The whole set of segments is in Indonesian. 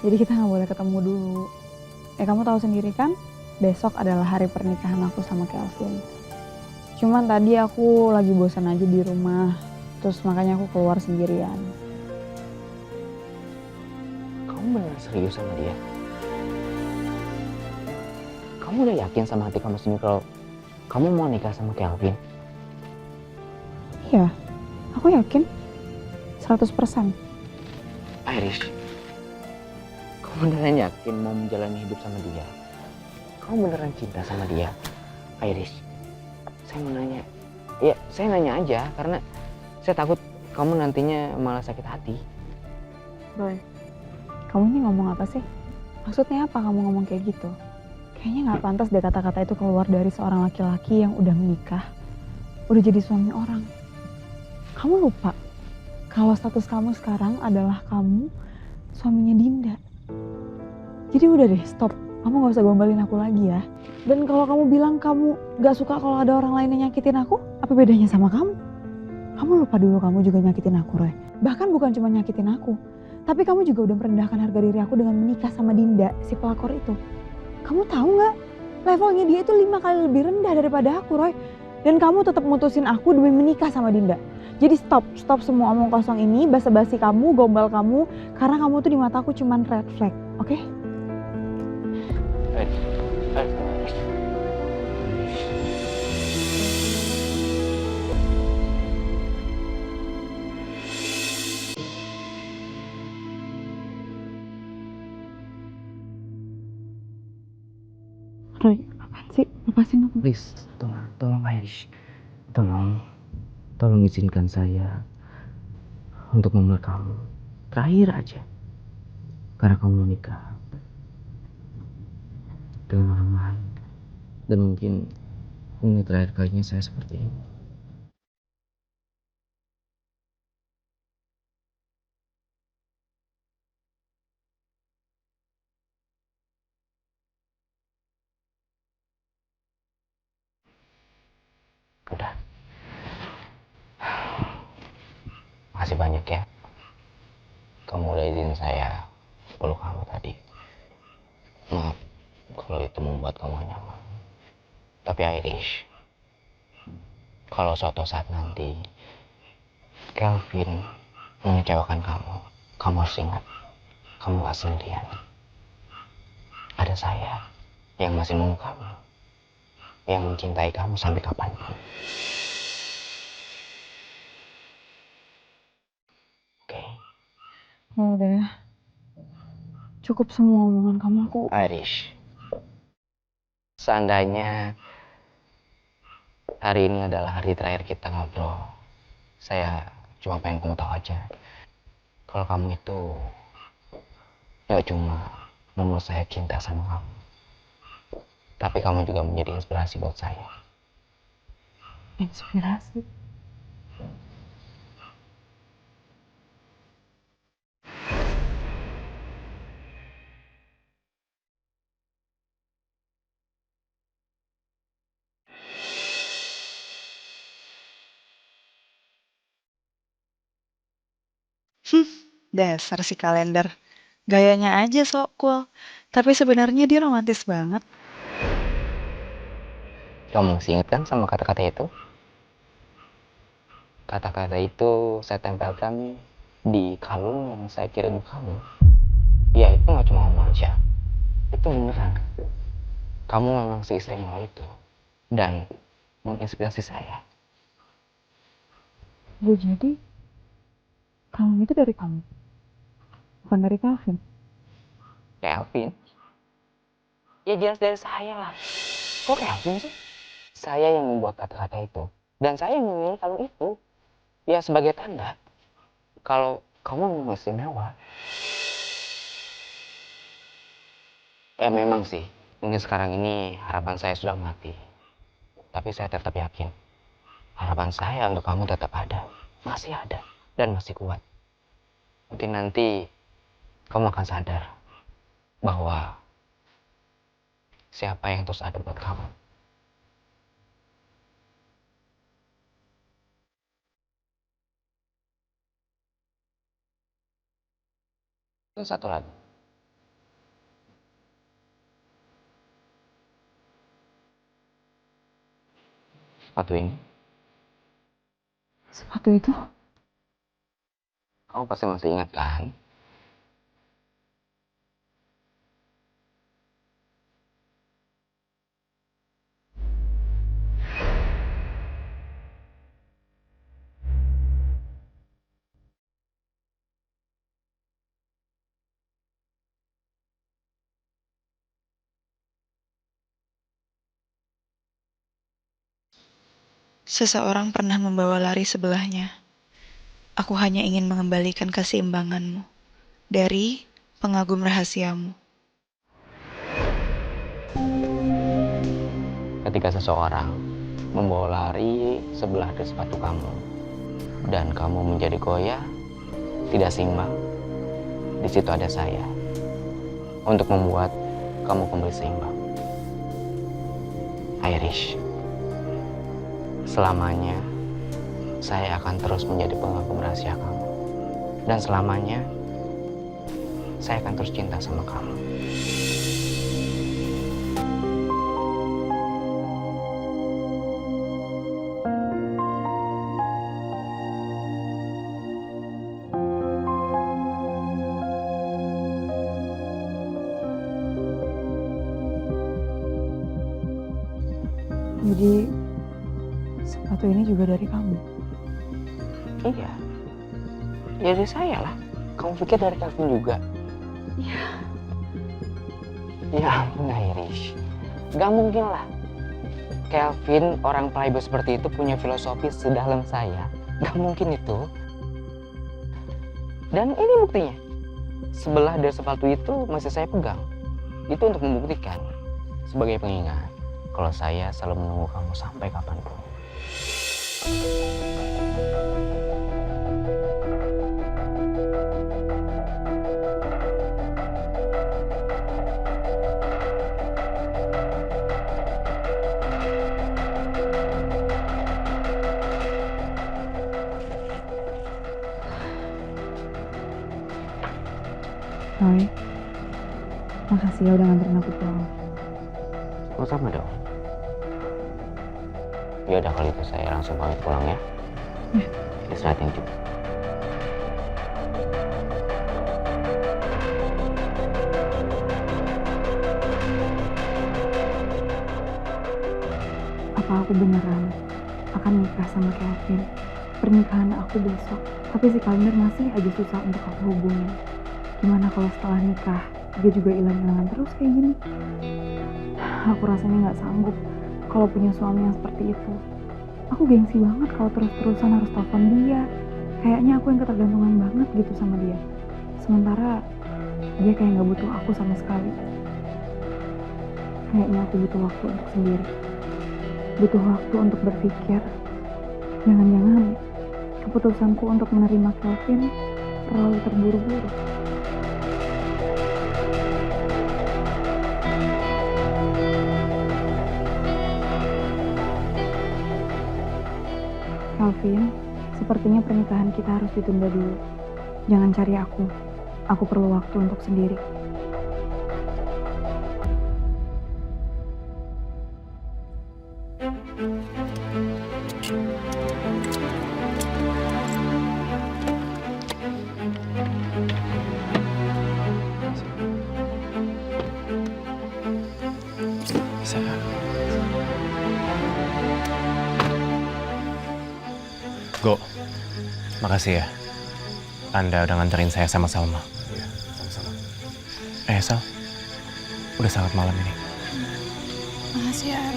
Jadi kita nggak boleh ketemu dulu. Ya kamu tahu sendiri kan, besok adalah hari pernikahan aku sama Kelvin. Cuman tadi aku lagi bosan aja di rumah, terus makanya aku keluar sendirian. Kamu beneran serius sama dia? Kamu udah yakin sama hati kamu sendiri kalau kamu mau nikah sama Kelvin? Iya, aku yakin 100%. Iris, kamu beneran yakin mau menjalani hidup sama dia? Kamu beneran cinta sama dia? Iris, saya mau nanya. Ya, saya nanya aja karena saya takut kamu nantinya malah sakit hati. Boy, kamu ini ngomong apa sih? Maksudnya apa kamu ngomong kayak gitu? Kayaknya nggak pantas deh kata-kata itu keluar dari seorang laki-laki yang udah menikah, udah jadi suami orang. Kamu lupa kalau status kamu sekarang adalah kamu suaminya Dinda. Jadi udah deh, stop. Kamu gak usah gombalin aku lagi ya. Dan kalau kamu bilang kamu gak suka kalau ada orang lain yang nyakitin aku, apa bedanya sama kamu? Kamu lupa dulu kamu juga nyakitin aku, Roy. Bahkan bukan cuma nyakitin aku, tapi kamu juga udah merendahkan harga diri aku dengan menikah sama Dinda, si pelakor itu. Kamu tahu nggak? Levelnya dia itu 5 kali lebih rendah daripada aku, Roy. Dan kamu tetap mutusin aku demi menikah sama Dinda. Jadi stop semua omong kosong ini, basa-basi kamu, gombal kamu, karena kamu tuh di mataku cuman red flag, oke? Iris. Roy, apaan sih? Lepasin aku. Please, tolong Iris. Tolong izinkan saya untuk memeluk kamu. Terakhir aja. Karena kamu mau nikah dengan orang lain. Dan mungkin ini terakhir kalinya saya seperti ini. Udah. Makasih banyak ya. Kamu udah izin saya peluk kamu tadi. Maaf kalau itu membuat kamu nyaman. Tapi Irish, kalau suatu saat nanti Kelvin mengecewakan kamu, kamu harus ingat, kamu gak sendirian. Ada saya yang masih nunggu kamu, yang mencintai kamu sampai kapanpun. Oke? Oh, udah ya. Cukup semua omongan kamu, aku. Irish, seandainya hari ini adalah hari terakhir kita ngobrol, saya cuma pengen kamu tahu aja. Kalau kamu itu gak cuma membuat saya cinta sama kamu, tapi kamu juga menjadi inspirasi buat saya. Inspirasi. Dasar si kalender. Gayanya aja sok cool. Tapi sebenarnya dia romantis banget. Kamu masih ingat kan sama kata-kata itu? Kata-kata itu saya tempelkan di kalung yang saya kirim ke kamu. Ya itu gak cuma ngomong aja. Itu beneran. Kamu memang seistimewa itu. Dan menginspirasi saya. Ya jadi, kalung itu dari kamu. Bukan dari Calvin. Kelvin? Ya jelas dari saya lah. Kok Kelvin sih? Saya yang membuat kata-kata itu. Dan saya yang memilih kalung itu. Ya sebagai tanda. Kalau kamu memang istimewa. Ya memang sih. Mungkin sekarang ini harapan saya sudah mati. Tapi saya tetap yakin. Harapan saya untuk kamu tetap ada. Masih ada. Dan masih kuat. Mungkin nanti kamu akan sadar. Bahwa siapa yang terus ada buat kamu. Terus satu lagi. sepatu ini. Sepatu itu? Kamu pasti masih ingat kan? Seseorang pernah membawa lari sebelahnya. Aku hanya ingin mengembalikan keseimbanganmu dari pengagum rahasiamu. Ketika seseorang membawa lari sebelah dari sepatu kamu dan kamu menjadi goyah, tidak seimbang, di situ ada saya untuk membuat kamu kembali seimbang. Irish, selamanya saya akan terus menjadi pengagum rahasia kamu, dan selamanya saya akan terus cinta sama kamu. Jadi sepatu ini juga dari kamu? Iya, ya dari saya lah. Kamu pikir dari Calvin juga? Iya. Ya ampun Irish, gak mungkin lah. Calvin, orang playboy seperti itu, punya filosofi sedalam saya. Gak mungkin itu. Dan ini buktinya. Sebelah dari sepatu itu masih saya pegang. Itu untuk membuktikan sebagai pengingat kalau saya selalu menunggu kamu sampai kapanpun. Roy, makasih ya udah nganterin aku pulang. Oh sama dong. Ya udah kalau itu saya langsung pamit pulang ya. Ya. Istirahatin juga. Apa aku beneran akan nikah sama Kelvin? Pernikahan aku besok, tapi si kalender masih aja susah untuk aku hubungin. Gimana kalau setelah nikah, dia juga hilang-hilangan terus kayak gini? Aku rasanya gak sanggup kalau punya suami yang seperti itu. Aku gengsi banget kalau terus-terusan harus telepon dia. Kayaknya aku yang ketergantungan banget gitu sama dia. Sementara dia kayak gak butuh aku sama sekali. Kayaknya aku butuh waktu untuk sendiri. Butuh waktu untuk berpikir. Jangan-jangan keputusanku untuk menerima Kelvin terlalu terburu-buru. Kelvin, sepertinya pernikahan kita harus ditunda dulu. Jangan cari aku. Aku perlu waktu untuk sendiri. Go, makasih ya. Anda udah nganterin saya sama Salma. Iya, sama-sama. Sal, udah sangat malam ini. Makasih ya, Ar.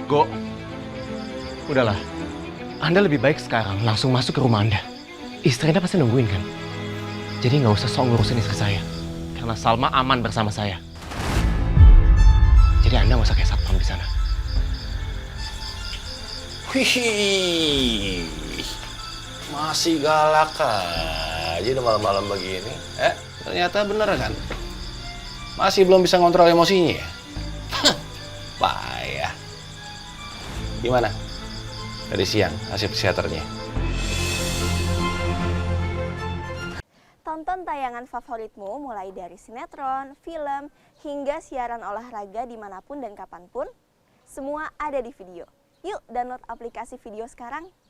Go, udahlah. Anda lebih baik sekarang langsung masuk ke rumah Anda. Istri Anda pasti nungguin kan? Jadi nggak usah sok ngurusin istri saya. Karena Salma aman bersama saya. Jadi Anda nggak usah kayak satpam di sana. Wih, masih galak aja udah malam-malam begini. Ternyata bener kan? Masih belum bisa ngontrol emosinya ya? Payah. Gimana? Dari siang hasil psikiaternya? Tonton tayangan favoritmu mulai dari sinetron, film, hingga siaran olahraga dimanapun dan kapanpun. Semua ada di video. Yuk download aplikasi video sekarang.